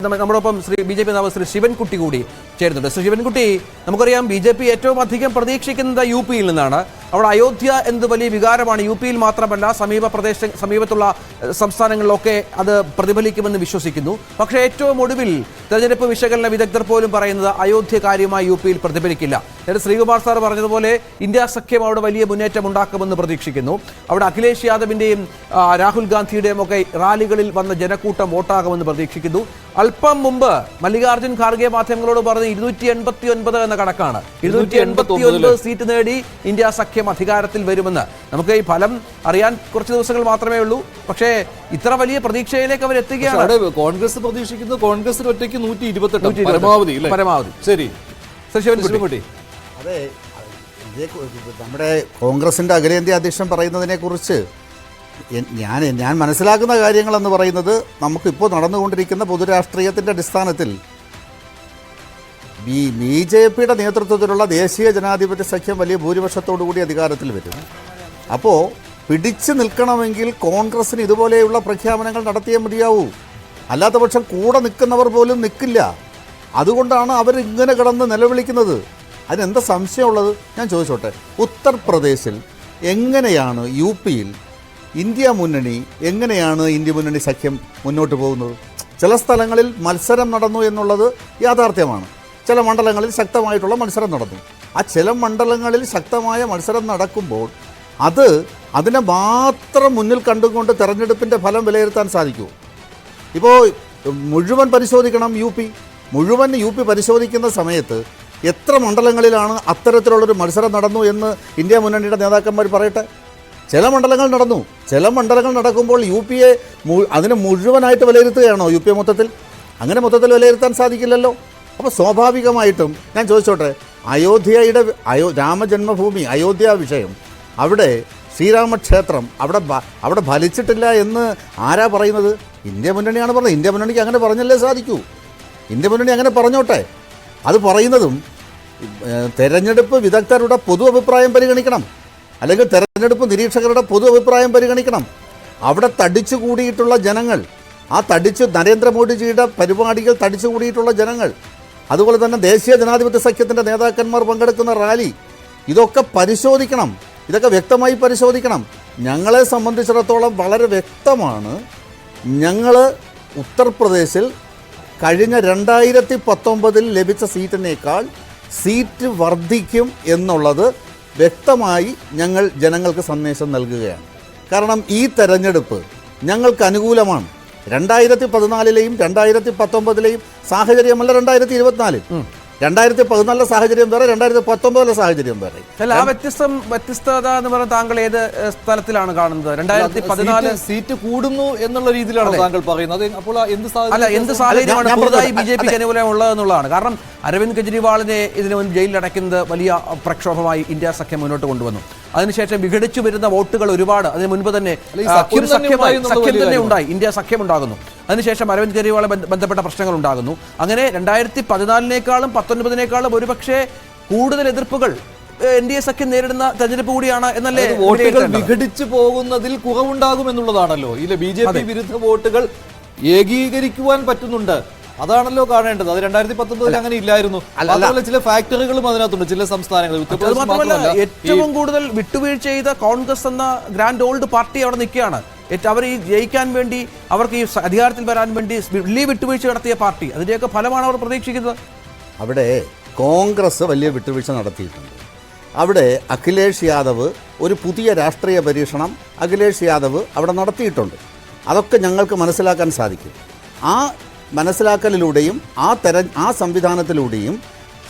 നമ്മോടൊപ്പം ബി.ജെ.പി നേതാവ് ശ്രീ ശിവൻകുട്ടി കൂടി ചേരുന്നുണ്ട്. ശ്രീ ശിവൻകുട്ടി, നമുക്കറിയാം ബി.ജെ.പി ഏറ്റവും അധികം പ്രതീക്ഷിക്കുന്നത് യു.പിയിൽ നിന്നാണ്. അവിടെ അയോധ്യ എന്ത് വലിയ വികാരമാണ്. യു.പിയിൽ മാത്രമല്ല സമീപത്തുള്ള സംസ്ഥാനങ്ങളിലൊക്കെ അത് പ്രതിഫലിക്കുമെന്ന് വിശ്വസിക്കുന്നു. പക്ഷേ ഏറ്റവും ഒടുവിൽ തെരഞ്ഞെടുപ്പ് വിശകലന വിദഗ്ധർ പോലും പറയുന്നത് അയോധ്യ കാര്യമായി യു.പിയിൽ പ്രതിഫലിക്കില്ല. ശ്രീകുമാർ സാർ പറഞ്ഞതുപോലെ ഇന്ത്യ സഖ്യം അവിടെ വലിയ മുന്നേറ്റം ഉണ്ടാക്കുമെന്ന് പ്രതീക്ഷിക്കുന്നു. അവിടെ അഖിലേഷ് യാദവിന്റെയും രാഹുൽ ഗാന്ധിയുടെയും ഒക്കെ റാലികളിൽ വന്ന ജനക്കൂട്ടം വോട്ടാകുമെന്ന് പ്രതീക്ഷിക്കുന്നു. അല്പം മുമ്പ് മല്ലികാർജ്ജുൻ ഖാർഗെ മാധ്യമങ്ങളോട് പറഞ്ഞ് 289 എന്ന കണക്കാണ്. 289 സീറ്റ് നേടി ഇന്ത്യ സഖ്യം അധികാരത്തിൽ വരുമെന്ന്. നമുക്ക് ഈ ഫലം അറിയാൻ കുറച്ച് ദിവസങ്ങൾ മാത്രമേ ഉള്ളൂ. പക്ഷേ ഇത്ര വലിയ പ്രതീക്ഷയിലേക്ക് അവർ എത്തുകയാണ്. കോൺഗ്രസ് പ്രതീക്ഷിക്കുന്നത് കോൺഗ്രസിന് ഒറ്റയ്ക്ക് 128 പരമാവധി. ശരി, അതെ, നമ്മുടെ കോൺഗ്രസിന്റെ അഖിലേന്ത്യാ അധ്യക്ഷൻ പറയുന്നതിനെ കുറിച്ച് ഞാൻ മനസ്സിലാക്കുന്ന കാര്യങ്ങളെന്ന് പറയുന്നത്, നമുക്കിപ്പോൾ നടന്നുകൊണ്ടിരിക്കുന്ന പൊതുരാഷ്ട്രീയത്തിൻ്റെ അടിസ്ഥാനത്തിൽ ബി.ജെ.പിയുടെ നേതൃത്വത്തിലുള്ള ദേശീയ ജനാധിപത്യ സഖ്യം വലിയ ഭൂരിപക്ഷത്തോടു കൂടി അധികാരത്തിൽ വരും. അപ്പോൾ പിടിച്ചു നിൽക്കണമെങ്കിൽ കോൺഗ്രസിന് ഇതുപോലെയുള്ള പ്രഖ്യാപനങ്ങൾ നടത്തിയേ മതിയാവൂ. അല്ലാത്ത പക്ഷം കൂടെ നിൽക്കുന്നവർ പോലും നിൽക്കില്ല. അതുകൊണ്ടാണ് അവരിങ്ങനെ കിടന്ന് നിലവിളിക്കുന്നത്. അതിനെന്താ സംശയമുള്ളത്? ഞാൻ ചോദിച്ചോട്ടെ, ഉത്തർപ്രദേശിൽ എങ്ങനെയാണ് യു.പിയിൽ ഇന്ത്യ മുന്നണി സഖ്യം മുന്നോട്ട് പോകുന്നത്? ചില സ്ഥലങ്ങളിൽ മത്സരം നടന്നു എന്നുള്ളത് യാഥാർത്ഥ്യമാണ്. ചില മണ്ഡലങ്ങളിൽ ശക്തമായിട്ടുള്ള മത്സരം നടന്നു. ആ ചില മണ്ഡലങ്ങളിൽ ശക്തമായ മത്സരം നടക്കുമ്പോൾ അതിനെ മാത്രം മുന്നിൽ കണ്ടുകൊണ്ട് തെരഞ്ഞെടുപ്പിൻ്റെ ഫലം വിലയിരുത്താൻ സാധിക്കുമോ? ഇപ്പോൾ മുഴുവൻ പരിശോധിക്കണം. യു പി പരിശോധിക്കുന്ന സമയത്ത് എത്ര മണ്ഡലങ്ങളിലാണ് അത്തരത്തിലുള്ളൊരു മത്സരം നടന്നു എന്ന് ഇന്ത്യ മുന്നണിയുടെ നേതാക്കന്മാർ പറയട്ടെ. ചില മണ്ഡലങ്ങൾ നടക്കുമ്പോൾ യു പിയെ അതിനെ മുഴുവനായിട്ട് വിലയിരുത്തുകയാണോ യു പി മൊത്തത്തിൽ? അങ്ങനെ മൊത്തത്തിൽ വിലയിരുത്താൻ സാധിക്കില്ലല്ലോ. അപ്പോൾ സ്വാഭാവികമായിട്ടും ഞാൻ ചോദിച്ചോട്ടെ, രാമജന്മഭൂമി അയോധ്യ വിഷയം, അവിടെ ശ്രീരാമക്ഷേത്രം അവിടെ ഫലിച്ചിട്ടില്ല എന്ന് ആരാ പറയുന്നത്? ഇന്ത്യ മുന്നണിയാണ് പറഞ്ഞത്. ഇന്ത്യ മുന്നണിക്ക് അങ്ങനെ പറഞ്ഞല്ലേ സാധിക്കൂ. ഇന്ത്യ മുന്നണി അങ്ങനെ പറഞ്ഞോട്ടെ. അത് പറയുന്നതും തെരഞ്ഞെടുപ്പ് വിദഗ്ധരുടെ പൊതു അഭിപ്രായം പരിഗണിക്കണം, അല്ലെങ്കിൽ തെരഞ്ഞെടുപ്പ് നിരീക്ഷകരുടെ പൊതു അഭിപ്രായം പരിഗണിക്കണം. അവിടെ തടിച്ചുകൂടിയിട്ടുള്ള ജനങ്ങൾ, നരേന്ദ്രമോദിജിയുടെ പരിപാടികൾ തടിച്ചുകൂടിയിട്ടുള്ള ജനങ്ങൾ, അതുപോലെ തന്നെ ദേശീയ ജനാധിപത്യ സഖ്യത്തിൻ്റെ നേതാക്കന്മാർ പങ്കെടുക്കുന്ന റാലി, ഇതൊക്കെ പരിശോധിക്കണം. ഇതൊക്കെ വ്യക്തമായി പരിശോധിക്കണം. ഞങ്ങളെ സംബന്ധിച്ചിടത്തോളം വളരെ വ്യക്തമാണ്. ഞങ്ങൾ ഉത്തർപ്രദേശിൽ കഴിഞ്ഞ 2019 ലഭിച്ച സീറ്റിനേക്കാൾ സീറ്റ് വർദ്ധിക്കും എന്നുള്ളത് വ്യക്തമായി ഞങ്ങൾ ജനങ്ങൾക്ക് സന്ദേശം നൽകുകയാണ്. കാരണം ഈ തെരഞ്ഞെടുപ്പ് ഞങ്ങൾക്ക് അനുകൂലമാണ്. 2014-ലെയും 2019-ലെയും സാഹചര്യമല്ല 2024. 2014 സാഹചര്യം വേറെ, 2019 സാഹചര്യം വേറെ. ആ വ്യത്യസ്തത എന്ന് പറഞ്ഞാൽ താങ്കൾ ഏത് സ്ഥലത്തിലാണ് കാണുന്നത്? 2014 സീറ്റ് കൂടുന്നു എന്നുള്ള രീതിയിലാണ് താങ്കൾ പറയുന്നത്. അപ്പോൾ എന്ത് സാഹചര്യമാണ് പുതുതായി ബി.ജെ.പിക്ക് അനുകൂലമുള്ളതെന്നുള്ളതാണ്. കാരണം അരവിന്ദ് കെജ്രിവാളിനെ ഇതിനു മുൻപ് ജയിലിൽ അടയ്ക്കുന്നത് വലിയ പ്രക്ഷോഭമായി ഇന്ത്യ സഖ്യം മുന്നോട്ട് കൊണ്ടുവന്നു. അതിനുശേഷം വിഘടിച്ചു വരുന്ന വോട്ടുകൾ ഒരുപാട്. അതിന് മുൻപ് തന്നെ സഖ്യം തന്നെ ഉണ്ടായി, ഇന്ത്യ സഖ്യം ഉണ്ടാകുന്നു. അതിനുശേഷം അരവിന്ദ് കെജ്രിവാളെ ബന്ധപ്പെട്ട പ്രശ്നങ്ങൾ ഉണ്ടാകുന്നു. അങ്ങനെ 2014-നേക്കാളും 2019-നേക്കാളും ഒരുപക്ഷെ കൂടുതൽ എതിർപ്പുകൾ എൻ.ഡി.എ സഖ്യം നേരിടുന്ന തെരഞ്ഞെടുപ്പ് കൂടിയാണ് എന്നല്ലേ? വോട്ടുകൾ വിഘടിച്ചു പോകുന്നതിൽ കുറവുണ്ടാകുമെന്നുള്ളതാണല്ലോ. ഇതിലെ ബി.ജെ.പി വിരുദ്ധ വോട്ടുകൾ ഏകീകരിക്കുവാൻ പറ്റുന്നുണ്ട്. അതാണല്ലോ കാണേണ്ടത്. അത് 2019 അങ്ങനെ ഇല്ലായിരുന്നു. അതല്ല, ചില ഫാക്ടറികളും അതിനകത്തുണ്ട് ചില സംസ്ഥാനങ്ങളിൽ. ഏറ്റവും കൂടുതൽ വിട്ടുവീഴ്ച ചെയ്ത കോൺഗ്രസ് എന്ന ഗ്രാൻഡ് ഓൾഡ് പാർട്ടി അവിടെ നിൽക്കുകയാണ്. അവർ ഈ ജയിക്കാൻ വേണ്ടി, അവർക്ക് ഈ അധികാരത്തിൽ വരാൻ വേണ്ടി വലിയ വിട്ടുവീഴ്ച നടത്തിയ പാർട്ടി. അതിൻ്റെയൊക്കെ ഫലമാണ് അവർ പ്രതീക്ഷിക്കുന്നത്. അവിടെ കോൺഗ്രസ് വലിയ വിട്ടുവീഴ്ച നടത്തിയിട്ടുണ്ട്. അവിടെ അഖിലേഷ് യാദവ് ഒരു പുതിയ രാഷ്ട്രീയ പരീക്ഷണം അവിടെ നടത്തിയിട്ടുണ്ട്. അതൊക്കെ ഞങ്ങൾക്ക് മനസ്സിലാക്കാൻ സാധിക്കും. ആ മനസ്സിലാക്കലിലൂടെയും ആ സംവിധാനത്തിലൂടെയും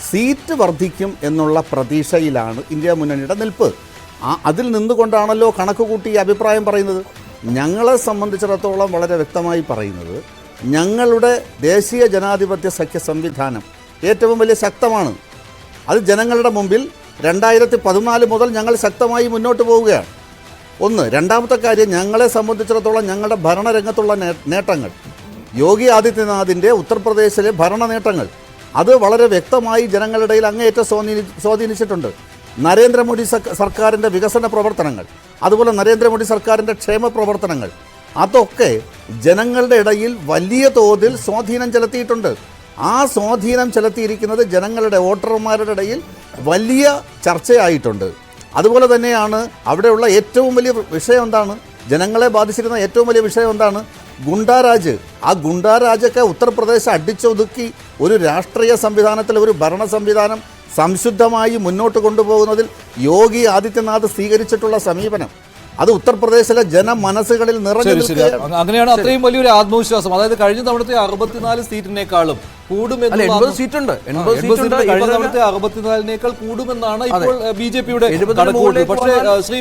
സീറ്റ് വർദ്ധിക്കും എന്നുള്ള പ്രതീക്ഷയിലാണ് ഇന്ത്യ മുന്നണിയുടെ നിൽപ്പ്. അതിൽ നിന്നുകൊണ്ടാണല്ലോ കണക്ക് കൂട്ടി അഭിപ്രായം പറയുന്നത്. ഞങ്ങളെ സംബന്ധിച്ചിടത്തോളം വളരെ വ്യക്തമായി പറയുന്നത്, ഞങ്ങളുടെ ദേശീയ ജനാധിപത്യ സഖ്യ സംവിധാനം ഏറ്റവും വലിയ ശക്തമാണ്. അത് ജനങ്ങളുടെ മുമ്പിൽ 2014 മുതൽ ഞങ്ങൾ ശക്തമായി മുന്നോട്ട് പോവുകയാണ്. ഒന്ന്. രണ്ടാമത്തെ കാര്യം, ഞങ്ങളെ സംബന്ധിച്ചിടത്തോളം ഞങ്ങളുടെ ഭരണരംഗത്തുള്ള നേട്ടങ്ങൾ, യോഗി ആദിത്യനാഥിൻ്റെ ഉത്തർപ്രദേശിലെ ഭരണ നേട്ടങ്ങൾ, അത് വളരെ വ്യക്തമായി ജനങ്ങളുടെ ഇടയിൽ അങ്ങേയറ്റം സ്വാധീനിച്ചിട്ടുണ്ട്. നരേന്ദ്രമോദി സർക്കാരിൻ്റെ വികസന പ്രവർത്തനങ്ങൾ, അതുപോലെ നരേന്ദ്രമോദി സർക്കാരിൻ്റെ ക്ഷേമ പ്രവർത്തനങ്ങൾ, അതൊക്കെ ജനങ്ങളുടെ ഇടയിൽ വലിയ തോതിൽ സ്വാധീനം ചെലുത്തിയിട്ടുണ്ട്. ആ സ്വാധീനം ചെലുത്തിയിരിക്കുന്നത് ജനങ്ങളുടെ വോട്ടർമാരുടെ ഇടയിൽ വലിയ ചർച്ചയായിട്ടുണ്ട്. അതുപോലെ തന്നെയാണ് അവിടെയുള്ള ഏറ്റവും വലിയ വിഷയം എന്താണ്, ജനങ്ങളെ ബാധിച്ചിരുന്ന ഏറ്റവും വലിയ വിഷയം എന്താണ്, ഗുണ്ടാരാജ്. ആ ഗുണ്ടാരാജൊക്കെ ഉത്തർപ്രദേശ് അടിച്ചൊതുക്കി ഒരു രാഷ്ട്രീയ സംവിധാനത്തിൽ ഒരു ഭരണ സംവിധാനം സംശുദ്ധമായി മുന്നോട്ട് കൊണ്ടുപോകുന്നതിൽ യോഗി ആദിത്യനാഥ് സ്വീകരിച്ചിട്ടുള്ള സമീപനം അത് ഉത്തർപ്രദേശിലെ ജനമനസ്സുകളിൽ നിറഞ്ഞു നിൽക്കുകയാണ്. അങ്ങനെയാണ് അത്രയും വലിയൊരു ആത്മവിശ്വാസം. അതായത് കഴിഞ്ഞ തവണത്തെ 64 സീറ്റിനേക്കാളും കൂടുമെന്ന് 80 സീറ്റുണ്ട്. കഴിഞ്ഞ തവണത്തെ 64-നേക്കാൾ കൂടുമെന്നാണ് ഇപ്പോൾ BJP-യുടെ കണക്കുകൂട്ടൽ. പക്ഷേ ശ്രീ